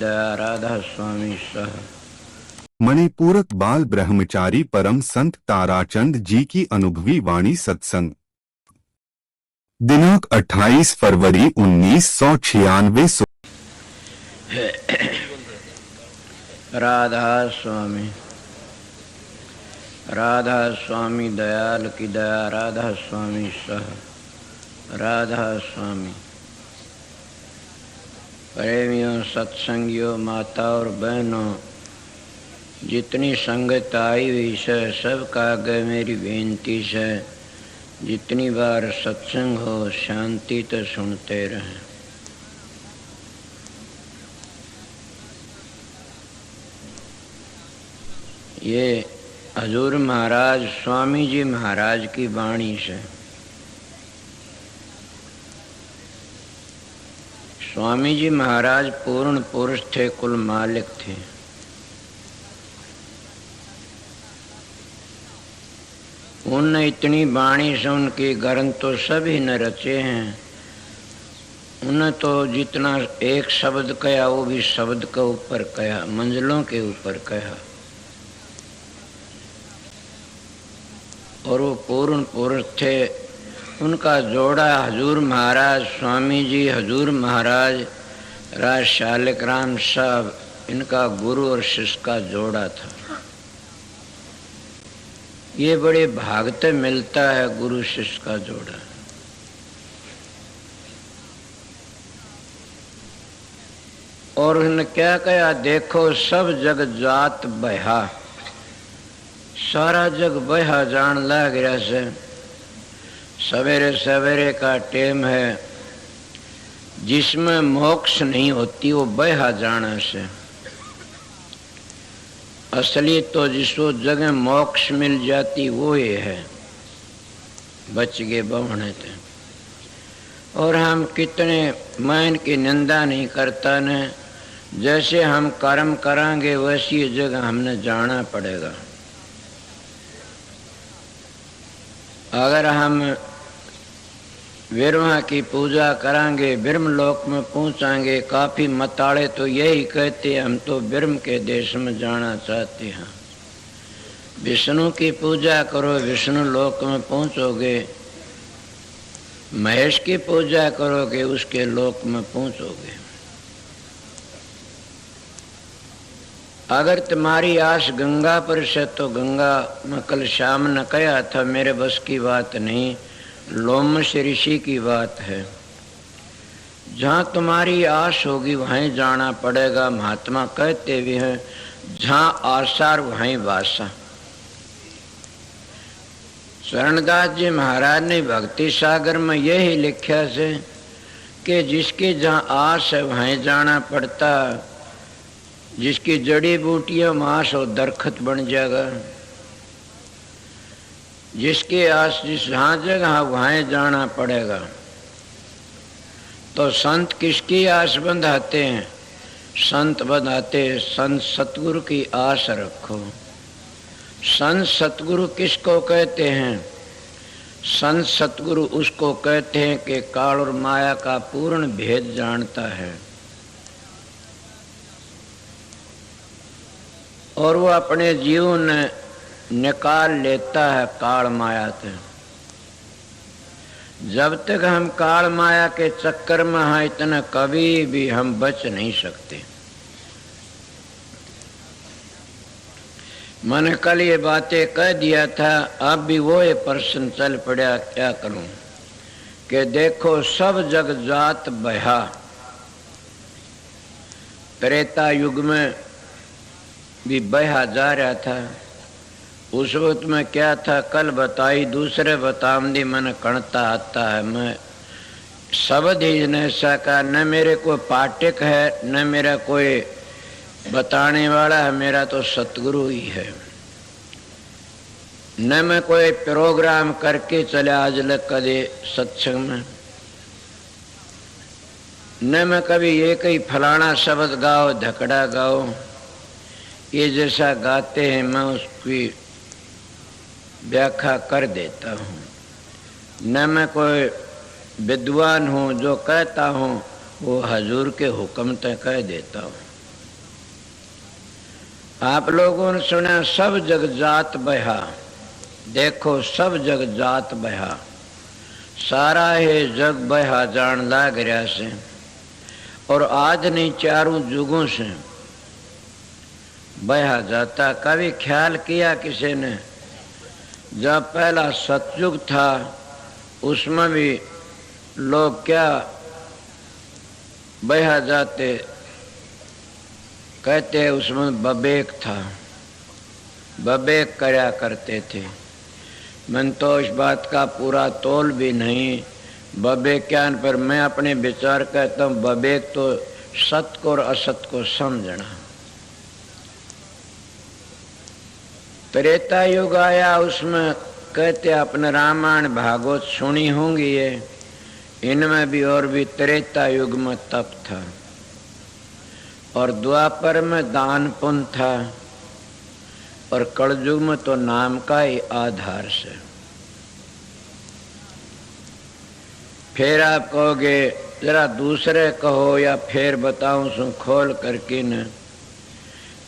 दया राधा स्वामी सह। मणिपूरक बाल ब्रह्मचारी परम संत ताराचंद जी की अनुभवी वाणी सत्संग। दिनांक 28 फरवरी 1996। राधा स्वामी, राधा स्वामी दयाल की दया राधा स्वामी सह। राधा स्वामी। प्रेमियों, सत्संगियों, माता और बहनों, जितनी संगत आई हुई है सबका आगे मेरी बेनती है, जितनी बार सत्संग हो शांति तो सुनते रहें। ये हजूर महाराज स्वामी जी महाराज की वाणी है। स्वामी जी महाराज पूर्ण पुरुष थे, कुल मालिक थे। उनने इतनी वाणी से उनके ग्रंथ तो सभी न रचे हैं। उन्हें तो जितना एक शब्द कहा वो भी शब्द के ऊपर कहा, मंजिलों के ऊपर कहा। और वो पूर्ण पुरुष थे। उनका जोड़ा हजूर महाराज स्वामी जी, हजूर महाराज राज शालिक राम साहब, इनका गुरु और शिष्य का जोड़ा था। ये बड़े भागते मिलता है गुरु शिष्य का जोड़ा। और उन्होंने क्या कहा, देखो सब जग जात बहा, सारा जग बहा जान लग रहा से। सवेरे सवेरे का टेम है, जिसमें मोक्ष नहीं होती वो बहा जाना से। असली तो जिसको जगह मोक्ष मिल जाती वो ये है, बच गए बहुने थे। और हम कितने, मैं इनकी निंदा नहीं करता न, जैसे हम कर्म करांगे वैसी जगह हमने जाना पड़ेगा। अगर हम ब्रह्मा की पूजा करांगे, ब्रह्म लोक में पहुंचाएंगे। काफी मताड़े तो यही कहते हम तो ब्रह्म के देश में जाना चाहते हैं। विष्णु की पूजा करो, विष्णु लोक में पहुंचोगे। महेश की पूजा करोगे, उसके लोक में पहुंचोगे। अगर तुम्हारी आस गंगा पर से तो गंगा में कल शाम ने कहा था, मेरे बस की बात नहीं, लोमश ऋषि की बात है। जहाँ तुम्हारी आस होगी वहीं जाना पड़ेगा। महात्मा कहते भी हैं, जहाँ आसार वहीं वासा। शरणदास जी महाराज ने भक्ति सागर में यही लिखा से कि जिसकी जहाँ आस है वहीं जाना पड़ता। जिसकी जड़ी बूटियां मांस और दरखत बन जाएगा। जिसके आस जिस जहाँ जगह वहीं जाना पड़ेगा। तो संत किसकी आस बंधाते हैं? संत बंधाते संत सतगुरु की आस रखो। संत सतगुरु किसको कहते हैं? संत सतगुरु उसको कहते हैं कि काल और माया का पूर्ण भेद जानता है और वो अपने जीवन निकाल लेता है काल माया से। जब तक हम काल माया के चक्कर में हैं, इतना कभी भी हम बच नहीं सकते। मैंने कल ये बातें कह दिया था, अब भी वो ये प्रश्न चल पड़ा, क्या करूं कि देखो सब जग जात बहा। त्रेता युग में भी बहा जा रहा था। उस वक्त में क्या था कल बताई, दूसरे बतामदी मन कणता आता है। मैं शब्द ही न सका, न मेरे कोई पाठक है न मेरा कोई बताने वाला है, मेरा तो सतगुरु ही है। न मैं कोई प्रोग्राम करके चला आज लग कदे सत्संग में, न मैं कभी ये कहीं फलाना शब्द गाओ धकड़ा गाओ। ये जैसा गाते हैं मैं उसकी व्याख्या कर देता हूँ। न मैं कोई विद्वान हूँ, जो कहता हूँ वो हजूर के हुक्म तक कह देता हूँ। आप लोगों ने सुना सब जग जात बहा, देखो सब जग जात बहा, सारा है जग बहा जान लाग रहा से। और आज नहीं चारों जुगों से बहा जाता। कभी ख्याल किया किसी ने, जब पहला सतयुग था उसमें भी लोग क्या बहा जाते, कहते उसमें बबेक था, बबेक करया करते थे। मन तो इस बात का पूरा तोल भी नहीं बबेक क्या, पर मैं अपने विचार कहता हूँ बबेक तो सत को और असत को समझना। त्रेता युग आया, उसमें कहते अपने रामायण भागवत सुनी होंगी ये, इनमें भी और भी त्रेता युग में तप था, और द्वापर में दान पुण्य था, और कलयुग में तो नाम का ही आधार से। फिर आप कहोगे जरा दूसरे कहो या फिर बताऊं सु खोल करके न,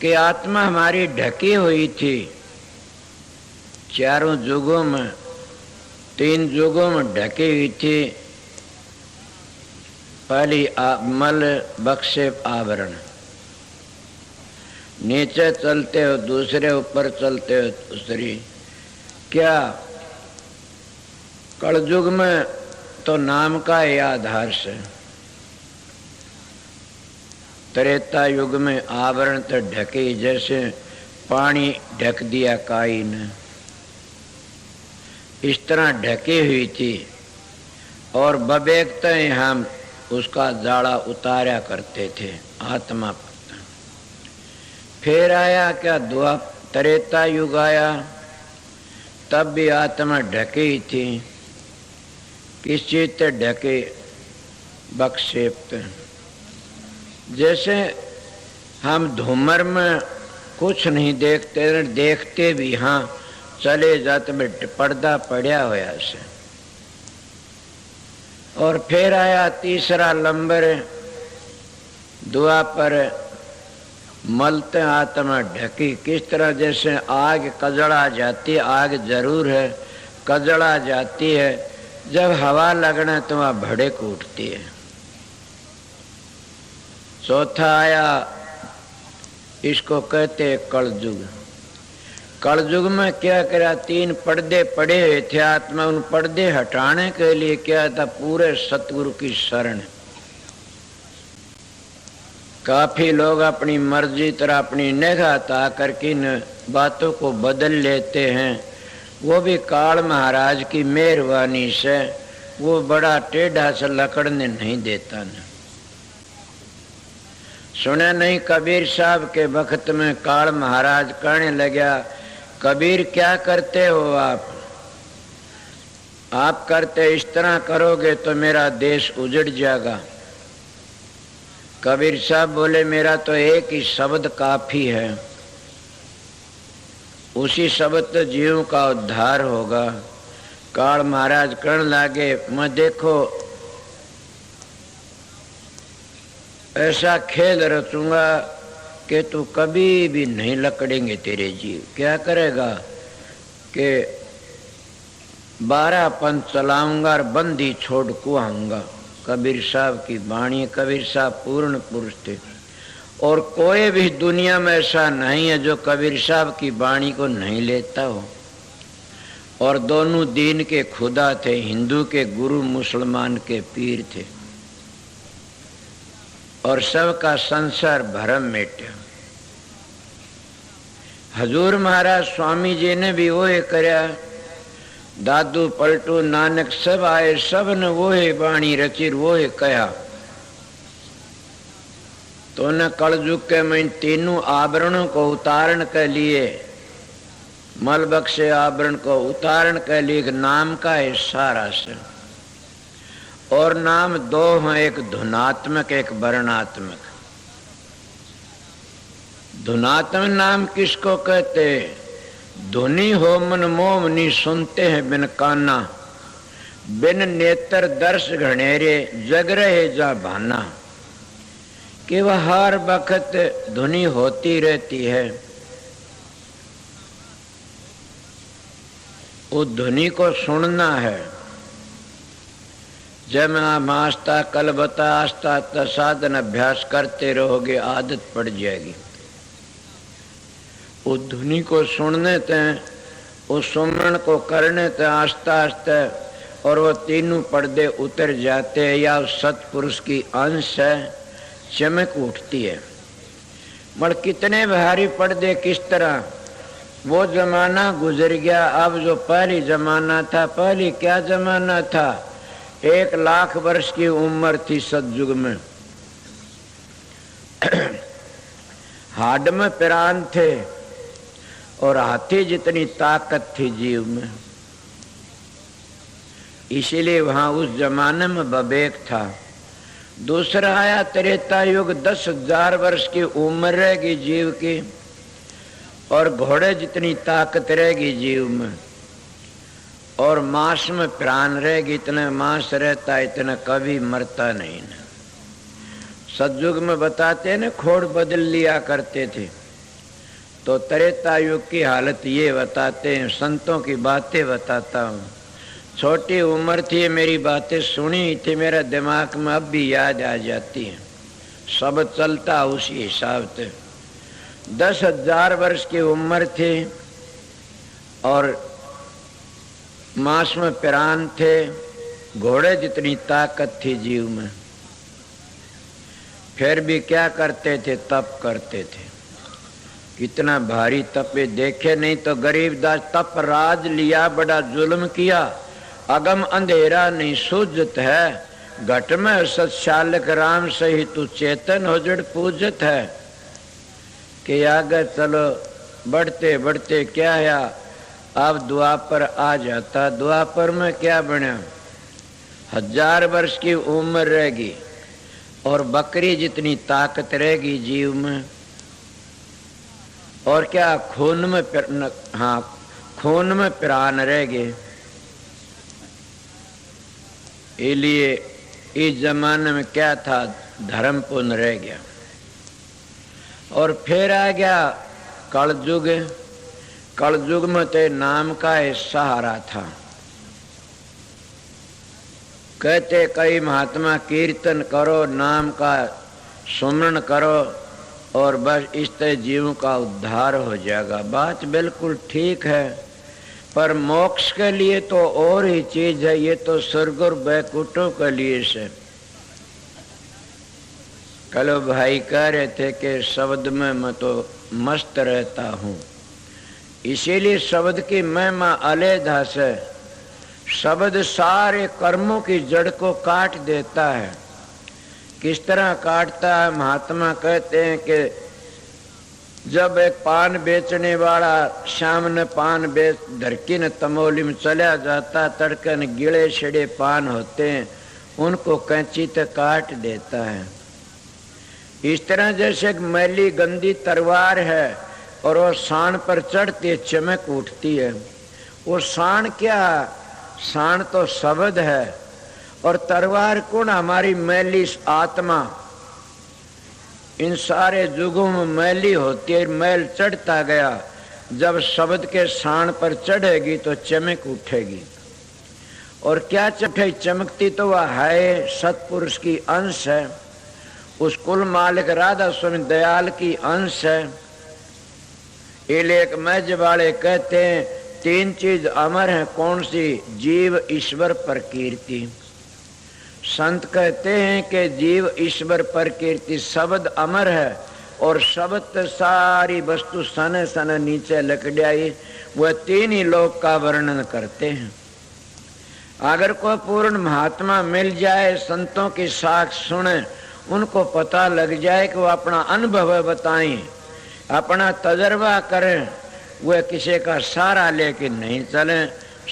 कि आत्मा हमारी ढकी हुई थी चारों युगों में, 3 युगों में ढकी हुई थी। पहली मल बक्से आवरण, नीचे चलते हो दूसरे, ऊपर चलते हो दूसरी। क्या कलयुग में तो नाम का ही आधार से, त्रेता युग में आवरण तो ढके, जैसे पानी ढक दिया काई ने, इस तरह ढकी हुई थी। और बबेकते ही हम उसका जाड़ा उतारा करते थे आत्मा पर। फिर आया क्या त्रेता युग आया, तब भी आत्मा ढकी थी, किस चीज से ढके, बक्षेप। जैसे हम धूमर में कुछ नहीं देखते, देखते भी हाँ चले जाते में पर्दा पड़ा होया से। और फिर आया तीसरा लंबर द्वापर, मलते आत्मा ढकी, किस तरह जैसे आग कजड़ा जाती, आग जरूर है कजड़ा जाती है, जब हवा लगना तो वहां भड़क उठती है। चौथा आया, इसको कहते कलयुग। कलयुग में क्या करा, 3 पर्दे पड़े हुए थे आत्मा, उन पर्दे हटाने के लिए क्या था, पूरे सतगुरु की शरण। काफी लोग अपनी मर्जी तरह अपनी निगाह ताकर की इन बातों को बदल लेते हैं, वो भी काल महाराज की मेहरबानी से। वो बड़ा टेढ़ा से लकड़ने नहीं देता न। सुने नहीं कबीर साहब के वक्त में काल महाराज कहने लगा, कबीर क्या करते हो आप करते इस तरह करोगे तो मेरा देश उजड़ जाएगा। कबीर साहब बोले मेरा तो एक ही शब्द काफी है, उसी शब्द तो जीव का उद्धार होगा। काल महाराज कहने लगे, मैं देखो ऐसा खेल रचूंगा कि तू कभी भी नहीं लकड़ेंगे तेरे जीव। क्या करेगा कि 12 पंथ चलाऊंगा और बंदी छोड़ को आऊंगा। कबीर साहब की वाणी, कबीर साहब पूर्ण पुरुष थे, और कोई भी दुनिया में ऐसा नहीं है जो कबीर साहब की वाणी को नहीं लेता हो। और दोनों दीन के खुदा थे, हिंदू के गुरु, मुसलमान के पीर थे, और सबका संसार भरम मिटा। हजूर महाराज स्वामी जी ने भी वो करया, दादू पलटू नानक सब आए, सब ने वो वाणी रची, वो कहा। तो न कलयुग के में तीनों आवरणों को उतारण के लिए, मल बक्से आवरण को उतारण के लिए एक नाम का है सारा से। और नाम 2 हैं, एक धुनात्मक एक वर्णात्मक। धुनात्मक नाम किसको कहते? धुनी हो मन मोमनी, सुनते हैं बिन काना, बिन नेत्र दर्श घनेरे, जग रहे जा भाना। कि वह हर वक्त धुनी होती रहती है, उस ध्वनि को सुनना है। जब आप आस्था कल बता आस्था साधन अभ्यास करते रहोगे, आदत पड़ जाएगी। उस ध्वनि को सुनने ते, उस सुमरण को करने ते आस्ता आस्ता और वो तीनों पर्दे उतर जाते हैं, या उस सतपुरुष की अंश है, चमक उठती है। मगर कितने भारी पर्दे, किस तरह वो जमाना गुजर गया। अब जो पहली जमाना था, पहली क्या जमाना था, 1,00,000 वर्ष की उम्र थी सतयुग में। हाड में प्राण थे और हाथी जितनी ताकत थी जीव में, इसीलिए वहां उस जमाने में विवेक था। दूसरा आया त्रेता युग, 10,000 वर्ष की उम्र रहेगी जीव की, और घोड़े जितनी ताकत रहेगी जीव में, और मांस में प्राण रहेगी। इतना मांस रहता, इतना कभी मरता नहीं ना। सतयुग में बताते हैं ना, खोड़ बदल लिया करते थे। तो त्रेता युग की हालत ये बताते हैं, संतों की बातें बताता हूँ। छोटी उम्र थी, मेरी बातें सुनी थी, मेरा दिमाग में अब भी याद आ जाती है। सब चलता उसी हिसाब से। 10,000 वर्ष की उम्र थी और मांस में प्राण थे, घोड़े जितनी ताकत थी जीव में। फिर भी क्या करते थे, तप करते थे। कितना भारी तपे देखे नहीं तो गरीबदास तप राज लिया, बड़ा जुल्म किया। अगम अंधेरा नहीं सूझत है, घट में सत्शालक राम सही तू चेतन हो जड़ पूजत है। कि आगे चलो बढ़ते बढ़ते क्या है, अब द्वापर आ जाता। द्वापर में क्या बना, 1000 वर्ष की उम्र रहेगी और बकरी जितनी ताकत रहेगी जीव में। और क्या खून में खून में प्राण रहेगे। इसलिए इस जमाने में क्या था, धर्म पुण्य रह गया। और फिर आ गया कलयुग। कलयुग में तो नाम का एक सहारा था। कहते कई महात्मा कीर्तन करो, नाम का सुमरण करो और बस इस तरह जीवों का उद्धार हो जाएगा। बात बिल्कुल ठीक है, पर मोक्ष के लिए तो और ही चीज है। ये तो स्वर्ग और बैकुंठों के लिए से। कल भाई कह रहे थे कि शब्द में मैं तो मस्त रहता हूँ, इसीलिए शब्द की महिमा अलैदा से। शब्द सारे कर्मों की जड़ को काट देता है। किस तरह काटता है, महात्मा कहते हैं कि जब एक पान बेचने वाला शाम ने पान बेच धरकी न तमोली में चला जाता, तड़के न गिले छिड़े पान होते हैं, उनको कैंची से काट देता है। इस तरह जैसे एक मैली गंदी तलवार है और वो शान पर चढ़ती चमक उठती है। वो शान क्या, शान तो शब्द है, और तलवार कौन, हमारी मैली आत्मा। इन सारे युगों में मैली होती है, मैल चढ़ता गया। जब शब्द के शान पर चढ़ेगी तो चमक उठेगी। और क्या चढ़े, चमकती तो वह है सतपुरुष की अंश है, उस कुल मालिक राधा स्वामी दयाल की अंश है। एक मैज वाले कहते हैं 3 चीज अमर है, कौन सी, जीव ईश्वर पर कीर्ति। संत कहते हैं कि जीव ईश्वर पर कीर्ति, शब्द अमर है और शब्द सारी वस्तु सने सने नीचे लकड़ाई। वह 3 ही लोक का वर्णन करते हैं। अगर कोई पूर्ण महात्मा मिल जाए, संतों की साक्ष सुने, उनको पता लग जाए कि वो अपना अनुभव बताएं, अपना तजर्बा करें, वह किसी का सहारा लेके नहीं चले।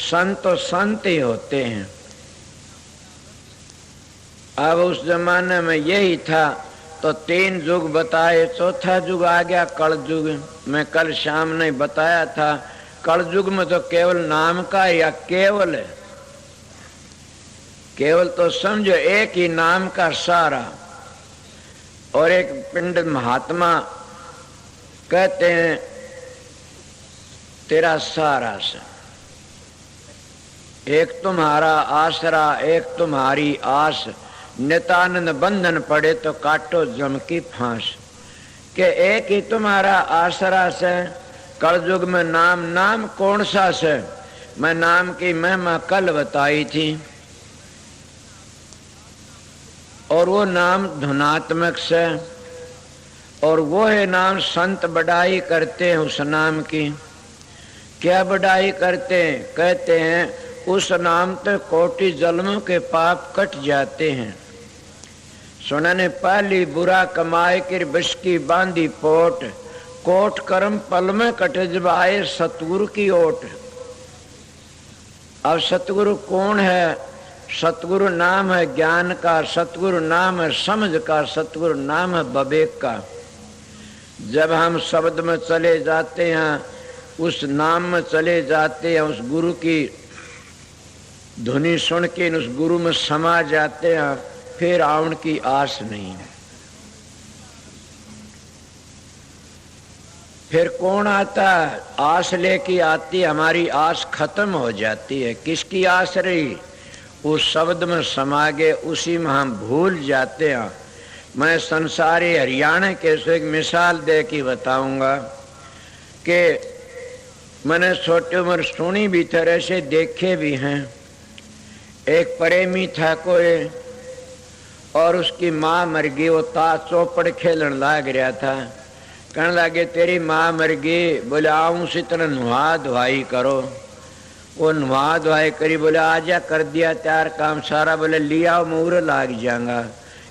संत तो संत ही होते हैं। अब उस जमाने में यही था, तो 3 युग बताए, चौथा युग आ गया कलयुग। मैं कल शाम ने बताया था, कलयुग में तो केवल नाम का या केवल है, केवल तो समझो एक ही नाम का सहारा। और एक पिंड महात्मा कहते हैं तेरा सहारा से, एक तुम्हारा आसरा एक तुम्हारी आस, नितानंद बंधन पड़े तो काटो जम की फांस। के एक ही तुम्हारा आसरा से, कलयुग में नाम नाम कौन सा से। मैं नाम की महिमा कल बताई थी, और वो नाम धुनात्मक से, और वो है नाम संत बढ़ाई करते हैं उस नाम की। क्या बढ़ाई करते हैं? कहते हैं उस नाम तो कोटि जन्मों के पाप कट जाते हैं। सुनने पहली बुरा कमाए कि बश की बांधी पोट, कोट कर्म पल में कट जब आए सतगुरु की ओट। अब सतगुरु कौन है? सतगुरु नाम है ज्ञान का, सतगुरु नाम है समझ का, सतगुरु नाम है विवेक का। जब हम शब्द में चले जाते हैं, उस नाम में चले जाते हैं, उस गुरु की धुनी सुन के उस गुरु में समा जाते हैं, फिर आउन की आस नहीं है। फिर कौन आता है? आस लेके आती, हमारी आस खत्म हो जाती है। किसकी आस रही? उस शब्द में समा गए, उसी में हम भूल जाते हैं। मैं संसारी हरियाणा के से एक मिसाल दे के बताऊंगा कि मैंने छोटी उम्र सुनी भी तरह से देखे भी हैं। एक प्रेमी था कोई, और उसकी माँ मर गई। वो ताश चौपड़ खेलन लाग रहा था। कहने लगे तेरी माँ मर गई। बोले आऊँ से तरह नुहा धुआई करो। वो नुहा धुआई करी। बोले आजा, कर दिया तैयार काम सारा। बोले लिया मुहर लाग जाऊंगा,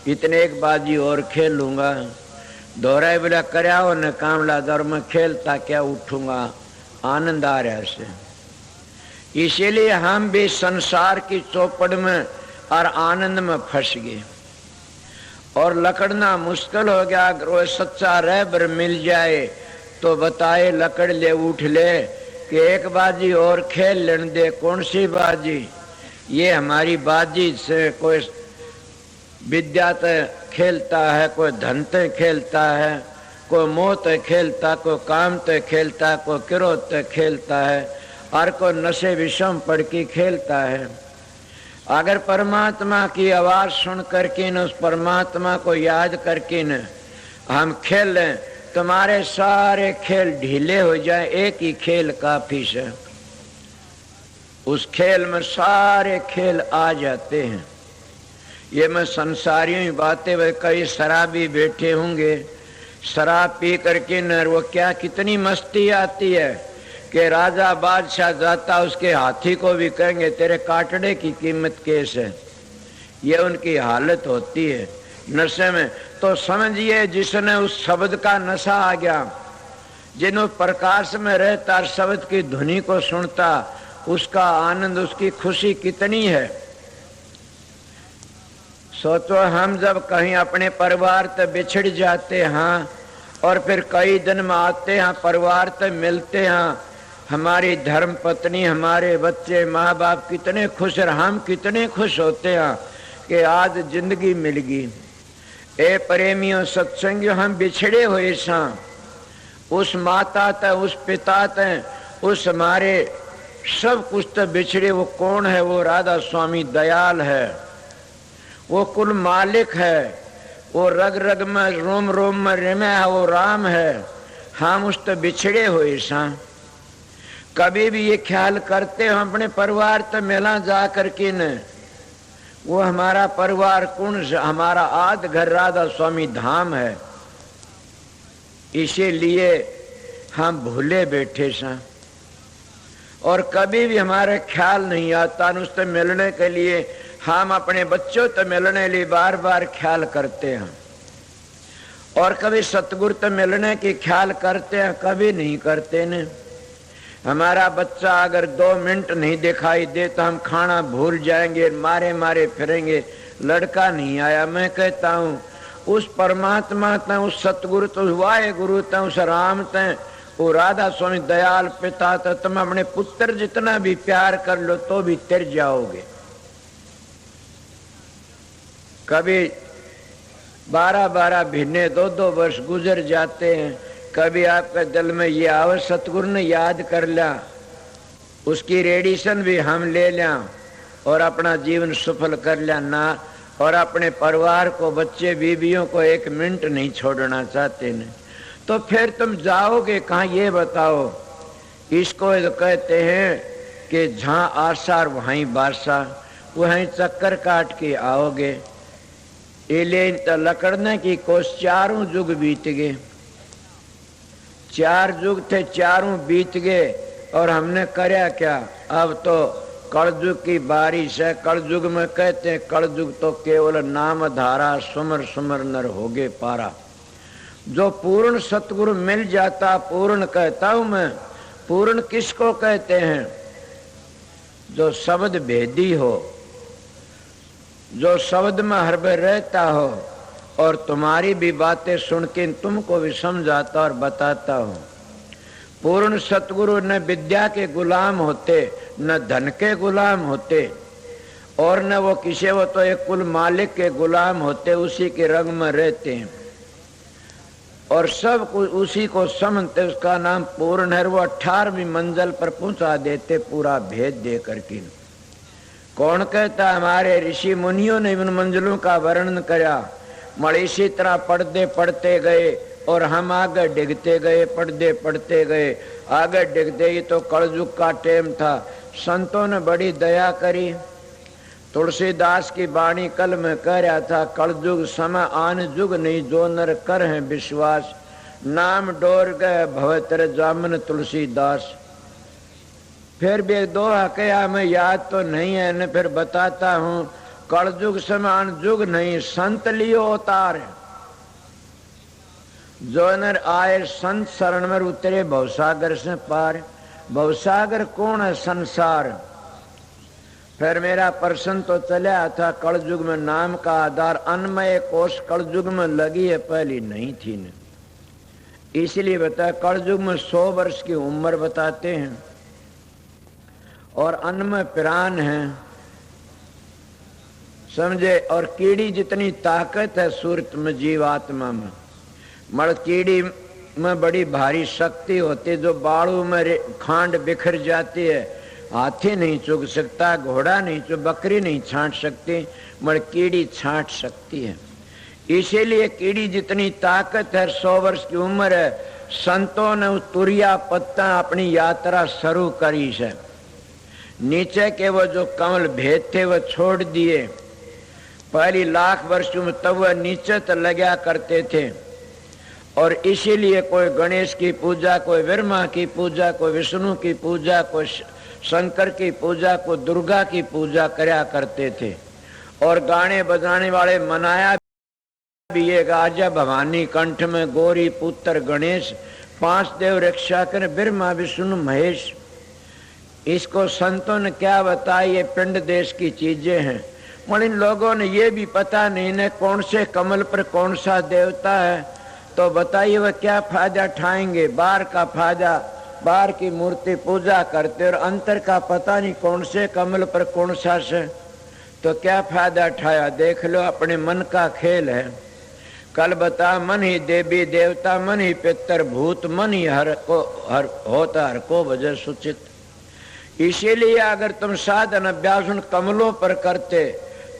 इतने एक बाजी और खेल लूंगा। दोहराई बोला कराओ न काम ला दर में खेलता क्या उठूंगा, आनंद आ रहा से। इसीलिए हम भी संसार की चौपड़ में और आनंद में फंस गए और लकड़ना मुश्किल हो गया। अगर वो सच्चा रहबर मिल जाए तो बताए लकड़ ले उठ ले कि एक बाजी और खेल लेने दे। कौन सी बाजी? ये हमारी बाजी से कोई विद्या तय खेलता है, कोई धन तय खेलता है, कोई मोह तय खेलता, कोई काम तय खेलता, कोई क्रोध तय खेलता है, और कोई नशे विषम पड़ के खेलता है। अगर परमात्मा की आवाज सुन करके न उस परमात्मा को याद करके न हम खेल लें, तुम्हारे सारे खेल ढीले हो जाए। एक ही खेल काफी है। उस खेल में सारे खेल आ जाते हैं। ये मैं संसारियों की बातें, वे कई शराबी बैठे होंगे, शराब पी करके न वो क्या कितनी मस्ती आती है कि राजा बादशाह जाता उसके हाथी को भी कहेंगे तेरे काटने की कीमत कैसे है। ये उनकी हालत होती है नशे में। तो समझिए जिसने उस शब्द का नशा आ गया, जिन प्रकाश में रहता शब्द की धुनी को सुनता, उसका आनंद उसकी खुशी कितनी है। सोचो हम जब कहीं अपने परिवार से बिछड़ जाते हैं और फिर कई दिन में आते हैं, परिवार से मिलते हैं, हमारी धर्म पत्नी, हमारे बच्चे, माँ बाप कितने खुश और हम कितने खुश होते हैं कि आज जिंदगी मिल गई। ए प्रेमियों सत्संगियों, हम बिछड़े हुए सा उस माता ते, उस पिता ते, उस हमारे सब कुछ तो बिछड़े। वो कौन है? वो राधा स्वामी दयाल है, वो कुल मालिक है, वो रग रग में रोम रोम में रमे है, वो राम है। हम उस तो बिछड़े हुए सा। कभी भी ये ख्याल करते हम अपने परिवार तो मिला जा करके न, वो हमारा परिवार कौन? हमारा आद घर राधा स्वामी धाम है। इसीलिए हम भूले बैठे सा और कभी भी हमारा ख्याल नहीं आता उससे मिलने के लिए। हम अपने बच्चों से मिलने लिए बार बार ख्याल करते हैं और कभी सतगुरु से मिलने की ख्याल करते हैं, कभी नहीं करते न। हमारा बच्चा अगर 2 मिनट नहीं दिखाई दे तो हम खाना भूल जाएंगे, मारे मारे फिरेंगे, लड़का नहीं आया। मैं कहता हूँ उस परमात्मा ते, उस सतगुरु तो, उस वाहे गुरु ते, उस राम ते, वो राधा स्वामी दयाल पिता ते तुम अपने पुत्र जितना भी प्यार कर लो तो भी तिर जाओगे। कभी 12-12 महीने 2-2 वर्ष गुजर जाते हैं। कभी आपके दिल में ये आवे सतगुरु ने याद कर लिया उसकी रेडिएशन भी हम ले लें और अपना जीवन सफल कर लिया ना, और अपने परिवार को, बच्चे बीवियों को एक मिनट नहीं छोड़ना चाहते न, तो फिर तुम जाओगे कहाँ ये बताओ। इसको कहते हैं कि जहाँ आसार वहीं बारसा, वहीं चक्कर काट के आओगे। इले तो लकड़ने की कोस चारों युग बीत गए, 4 युग थे, चारों बीत गए और हमने करया क्या। अब तो कलयुग की बारिश है। कलयुग में कहते हैं कलयुग तो केवल नाम धारा, सुमर सुमर नर होगे पारा। जो पूर्ण सतगुरु मिल जाता, पूर्ण कहता हूं मैं। पूर्ण किसको कहते हैं? जो शब्द भेदी हो, जो शब्द में हर बार रहता हो और तुम्हारी भी बातें सुन के तुमको भी समझाता और बताता हो। पूर्ण सतगुरु न विद्या के गुलाम होते, न धन के गुलाम होते, और न वो किसी, वो तो एक कुल मालिक के गुलाम होते, उसी के रंग में रहते हैं और सब कुछ उसी को समझते। उसका नाम पूर्ण है। वो 18वीं मंजिल पर पहुंचा देते पूरा भेद दे करके। कौन कहता? हमारे ऋषि मुनियों ने इन मंजिलों का वर्णन किया। मगर इसी तरह पढ़ते पढ़ते गए और हम आगे डिगते गए, पढ़ते पढ़ते गए, आगे डिगते ही। तो कलयुग का टाइम था। संतों ने बड़ी दया करी। तुलसीदास की वाणी कल में कह रहा था, कलयुग समय आन जुग नहीं, जो नर कर है विश्वास, नाम डोर गए भवतर जामन तुलसीदास। फिर भी एक दोहा कहा, मैं याद तो नहीं है न, फिर बताता हूँ। कलयुग समान युग नहीं, संत लियो अवतार। जो नर आए संत शरण में उतरे भवसागर से पार। भवसागर कौन है? संसार। फिर मेरा प्रश्न तो चला था, कलयुग में नाम का आधार अन्नमय कोष कलयुग में लगी है, पहली नहीं थी न। इसलिए बता, कलयुग में 100 वर्ष की उम्र बताते हैं और अन्न में प्राण है, समझे। और कीड़ी जितनी ताकत है सूरत में, जीवात्मा में, मर्द कीड़ी में बड़ी भारी शक्ति होती है। जो बाड़ू में खांड बिखर जाती है, हाथी नहीं चुग सकता, घोड़ा नहीं चुग, बकरी नहीं छांट सकती, मगर कीड़ी छांट सकती है। इसीलिए कीड़ी जितनी ताकत है, 100 वर्ष की उम्र है। संतों ने तुरिया पत्ता अपनी यात्रा शुरू करी है। नीचे के वो जो कमल भेद थे वो छोड़ दिए। पहली 1,00,000 वर्ष में तब वह नीचे तो लगा करते थे। और इसीलिए कोई गणेश की पूजा, कोई ब्रह्मा की पूजा, कोई विष्णु की पूजा, कोई शंकर की पूजा, कोई दुर्गा की पूजा करया करते थे। और गाने बजाने वाले मनाया भी ये आजा भवानी कंठ में गौरी पुत्र गणेश, 5 देव रक्षा कर ब्रह्मा विष्णु महेश। इसको संतों ने क्या बताया? ये पिंड देश की चीजें हैं। मगर इन लोगों ने ये भी पता नहीं न कौन से कमल पर कौन सा देवता है। तो बताइए वह क्या फायदा उठाएंगे? बाहर का फायदा, बाहर की मूर्ति पूजा करते और अंतर का पता नहीं कौन से कमल पर कौन सा से, तो क्या फायदा उठाया? देख लो, अपने मन का खेल है। कल बता, मन ही देवी देवता, मन ही पितर भूत, मन ही हर होता हर को वजह सुचित। इसीलिए अगर तुम साधन अभ्यास उन कमलों पर करते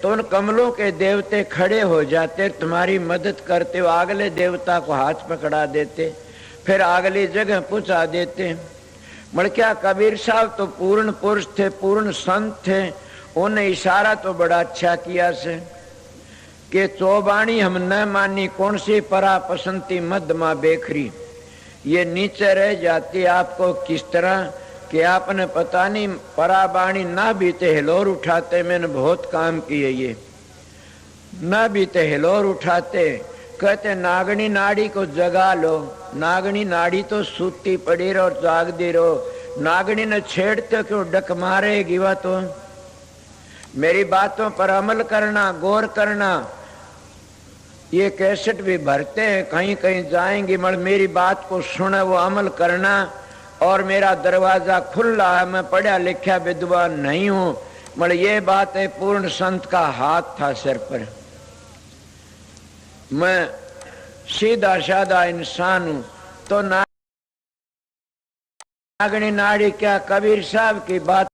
तो उन कमलों के देवते खड़े हो जाते, तुम्हारी मदद करते, वो अगले देवता को हाथ पकड़ा देते, फिर अगली जगह पहुंचा देते। मगर क्या कबीर साहब तो पूर्ण पुरुष थे, पूर्ण संत थे। उन्हें इशारा तो बड़ा अच्छा किया से कि चौबाणी हम न मानी, कौन सी परा पसंती मध्यमा बेखरी। ये नीचे रह जाती आपको किस तरह कि आपने पता नहीं पराबाणी ना बीते हिलोर उठाते। मैंने बहुत काम किए, ये ना बीते हिलोर उठाते। कहते नागनी नाड़ी को जगा लो। नागनी नाड़ी तो सूती पड़ी रहो, जागती रहो। नागनी ने छेड़ते क्यों, डक मारेगी वह तो। मेरी बातों पर अमल करना, गौर करना। ये कैसेट भी भरते हैं, कहीं कहीं जाएंगे, मगर मेरी बात को सुने, वो अमल करना। और मेरा दरवाजा खुला है, मैं पढ़ा लिखा विद्वान नहीं हूं, मगर ये बात है पूर्ण संत का हाथ था सिर पर। मैं सीधा साधा इंसान हूं, तो नागनी नाड़ी क्या कबीर साहब की बात